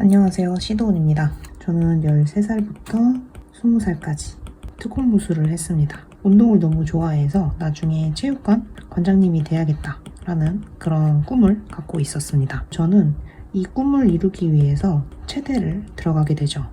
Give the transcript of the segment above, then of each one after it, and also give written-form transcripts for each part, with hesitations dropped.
안녕하세요, 시도은입니다. 저는 13살부터 20살까지 특공무술을 했습니다. 운동을 너무 좋아해서 나중에 체육관 관장님이 돼야겠다 라는 그런 꿈을 갖고 있었습니다. 저는 이 꿈을 이루기 위해서 체대를 들어가게 되죠.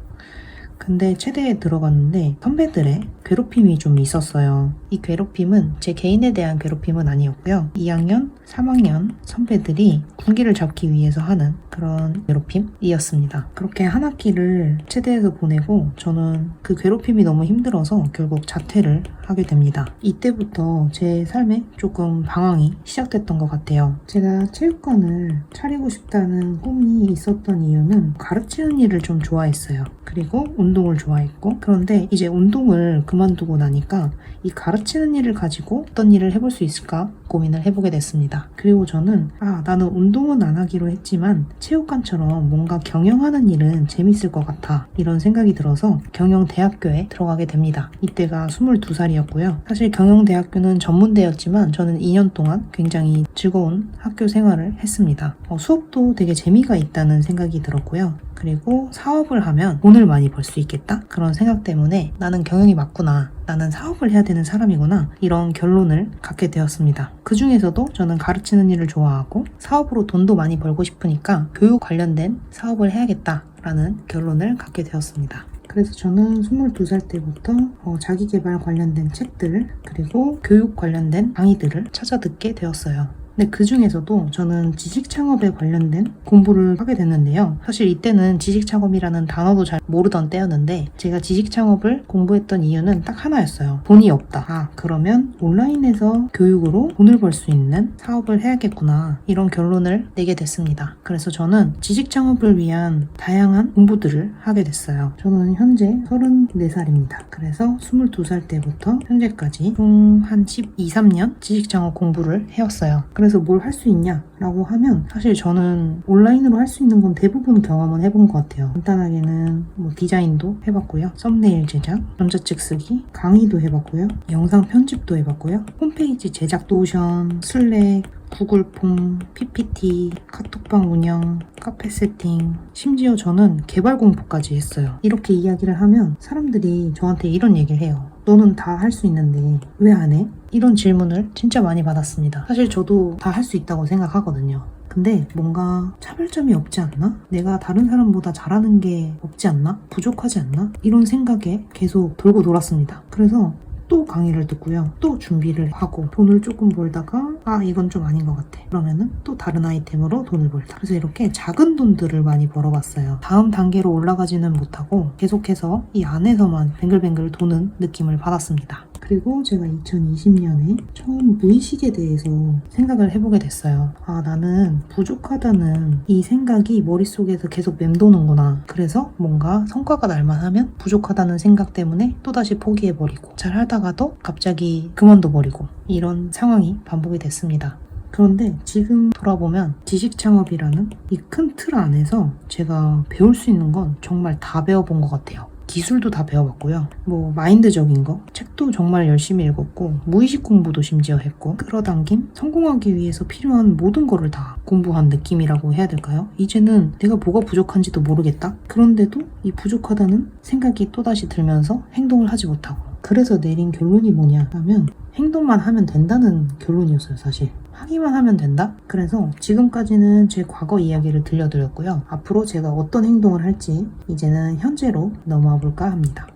근데 체대에 들어갔는데 선배들의 괴롭힘이 좀 있었어요. 이 괴롭힘은 제 개인에 대한 괴롭힘은 아니었고요. 2학년, 3학년 선배들이 군기를 잡기 위해서 하는 그런 괴롭힘이었습니다. 그렇게 한 학기를 체대에서 보내고 저는 그 괴롭힘이 너무 힘들어서 결국 자퇴를 하게 됩니다. 이때부터 제 삶에 조금 방황이 시작됐던 것 같아요. 제가 체육관을 차리고 싶다는 꿈이 있었던 이유는 가르치는 일을 좀 좋아했어요. 그리고 운동을 좋아했고, 그런데 이제 운동을 그만두고 나니까 이 가르치는 일을 가지고 어떤 일을 해볼 수 있을까 고민을 해보게 됐습니다. 그리고 저는 나는 운동은 안 하기로 했지만 체육관처럼 뭔가 경영하는 일은 재밌을 것 같아, 이런 생각이 들어서 경영대학교에 들어가게 됩니다. 이때가 22살이었고요. 사실 경영대학교는 전문대였지만 저는 2년 동안 굉장히 즐거운 학교 생활을 했습니다. 수업도 되게 재미가 있다는 생각이 들었고요. 그리고 사업을 하면 돈을 많이 벌 수 있겠다? 그런 생각 때문에 나는 경영이 맞구나, 나는 사업을 해야 되는 사람이구나, 이런 결론을 갖게 되었습니다. 그 중에서도 저는 가르치는 일을 좋아하고 사업으로 돈도 많이 벌고 싶으니까 교육 관련된 사업을 해야겠다 라는 결론을 갖게 되었습니다. 그래서 저는 22살 때부터 자기계발 관련된 책들, 그리고 교육 관련된 강의들을 찾아 듣게 되었어요. 근데 그 중에서도 저는 지식창업에 관련된 공부를 하게 됐는데요. 사실 이때는 지식창업이라는 단어도 잘 모르던 때였는데 제가 지식창업을 공부했던 이유는 딱 하나였어요. 돈이 없다. 그러면 온라인에서 교육으로 돈을 벌 수 있는 사업을 해야겠구나, 이런 결론을 내게 됐습니다. 그래서 저는 지식창업을 위한 다양한 공부들을 하게 됐어요. 저는 현재 34살입니다. 그래서 22살 때부터 현재까지 총 한 12, 13년 지식창업 공부를 해왔어요. 그래서 뭘 할 수 있냐 라고 하면 사실 저는 온라인으로 할 수 있는 건 대부분 경험은 해본 것 같아요. 간단하게는 디자인도 해봤고요, 썸네일 제작, 전자책 쓰기, 강의도 해봤고요, 영상 편집도 해봤고요, 홈페이지 제작, 노션, 슬랙, 구글폼, PPT, 카톡방 운영, 카페 세팅, 심지어 저는 개발 공부까지 했어요. 이렇게 이야기를 하면 사람들이 저한테 이런 얘기를 해요. 너는 다 할 수 있는데 왜 안 해? 이런 질문을 진짜 많이 받았습니다. 사실 저도 다 할 수 있다고 생각하거든요. 근데 뭔가 차별점이 없지 않나? 내가 다른 사람보다 잘하는 게 없지 않나? 부족하지 않나? 이런 생각에 계속 돌고 돌았습니다. 그래서 또 강의를 듣고요, 또 준비를 하고 돈을 조금 벌다가 이건 좀 아닌 것 같아, 그러면은 또 다른 아이템으로 돈을 벌다. 그래서 이렇게 작은 돈들을 많이 벌어봤어요. 다음 단계로 올라가지는 못하고 계속해서 이 안에서만 뱅글뱅글 도는 느낌을 받았습니다. 그리고 제가 2020년에 처음 무의식에 대해서 생각을 해보게 됐어요. 나는 부족하다는 이 생각이 머릿속에서 계속 맴도는구나. 그래서 뭔가 성과가 날만 하면 부족하다는 생각 때문에 또다시 포기해버리고, 잘 하다가도 갑자기 그만둬버리고, 이런 상황이 반복이 됐습니다. 그런데 지금 돌아보면 지식창업이라는 이 큰 틀 안에서 제가 배울 수 있는 건 정말 다 배워본 것 같아요. 기술도 다 배워봤고요. 마인드적인 거, 책도 정말 열심히 읽었고, 무의식 공부도 심지어 했고, 끌어당김, 성공하기 위해서 필요한 모든 거를 다 공부한 느낌이라고 해야 될까요? 이제는 내가 뭐가 부족한지도 모르겠다? 그런데도 이 부족하다는 생각이 또다시 들면서 행동을 하지 못하고, 그래서 내린 결론이 뭐냐 하면 행동만 하면 된다는 결론이었어요. 사실 하기만 하면 된다? 그래서 지금까지는 제 과거 이야기를 들려드렸고요. 앞으로 제가 어떤 행동을 할지 이제는 현재로 넘어와 볼까 합니다.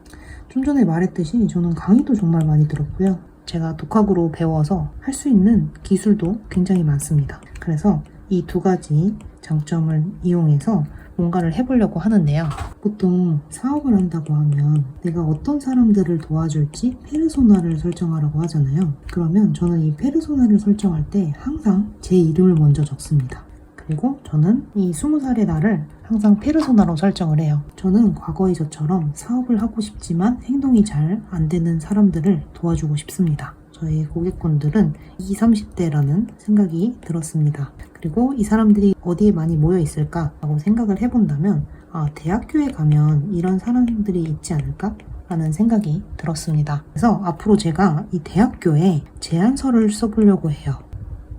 좀 전에 말했듯이 저는 강의도 정말 많이 들었고요. 제가 독학으로 배워서 할 수 있는 기술도 굉장히 많습니다. 그래서 이 두 가지 장점을 이용해서 뭔가를 해보려고 하는데요. 보통 사업을 한다고 하면 내가 어떤 사람들을 도와줄지 페르소나를 설정하라고 하잖아요. 그러면 저는 이 페르소나를 설정할 때 항상 제 이름을 먼저 적습니다. 그리고 저는 이 20살의 나를 항상 페르소나로 설정을 해요. 저는 과거의 저처럼 사업을 하고 싶지만 행동이 잘 안 되는 사람들을 도와주고 싶습니다. 저희 고객분들은 20, 30대라는 생각이 들었습니다. 그리고 이 사람들이 어디에 많이 모여 있을까라고 생각을 해본다면 대학교에 가면 이런 사람들이 있지 않을까? 라는 생각이 들었습니다. 그래서 앞으로 제가 이 대학교에 제안서를 써보려고 해요.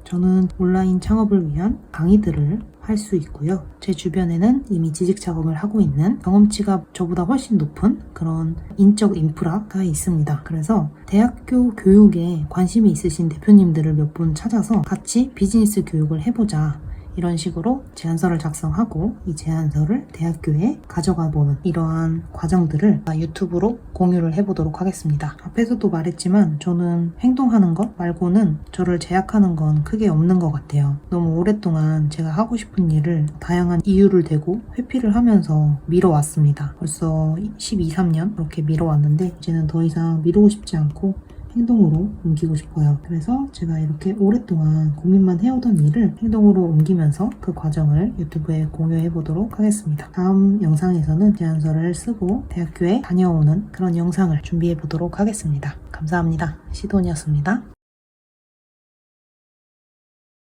저는 온라인 창업을 위한 강의들을 할 수 있고요. 제 주변에는 이미 지식 작업을 하고 있는 경험치가 저보다 훨씬 높은 그런 인적 인프라가 있습니다. 그래서 대학교 교육에 관심이 있으신 대표님들을 몇 분 찾아서 같이 비즈니스 교육을 해보자. 이런 식으로 제안서를 작성하고 이 제안서를 대학교에 가져가 보는 이러한 과정들을 유튜브로 공유를 해보도록 하겠습니다. 앞에서도 말했지만 저는 행동하는 것 말고는 저를 제약하는 건 크게 없는 것 같아요. 너무 오랫동안 제가 하고 싶은 일을 다양한 이유를 대고 회피를 하면서 미뤄왔습니다. 벌써 12, 13년 그렇게 미뤄왔는데 이제는 더 이상 미루고 싶지 않고 행동으로 옮기고 싶어요. 그래서 제가 이렇게 오랫동안 고민만 해오던 일을 행동으로 옮기면서 그 과정을 유튜브에 공유해 보도록 하겠습니다. 다음 영상에서는 제안서를 쓰고 대학교에 다녀오는 그런 영상을 준비해 보도록 하겠습니다. 감사합니다. 시돈이었습니다.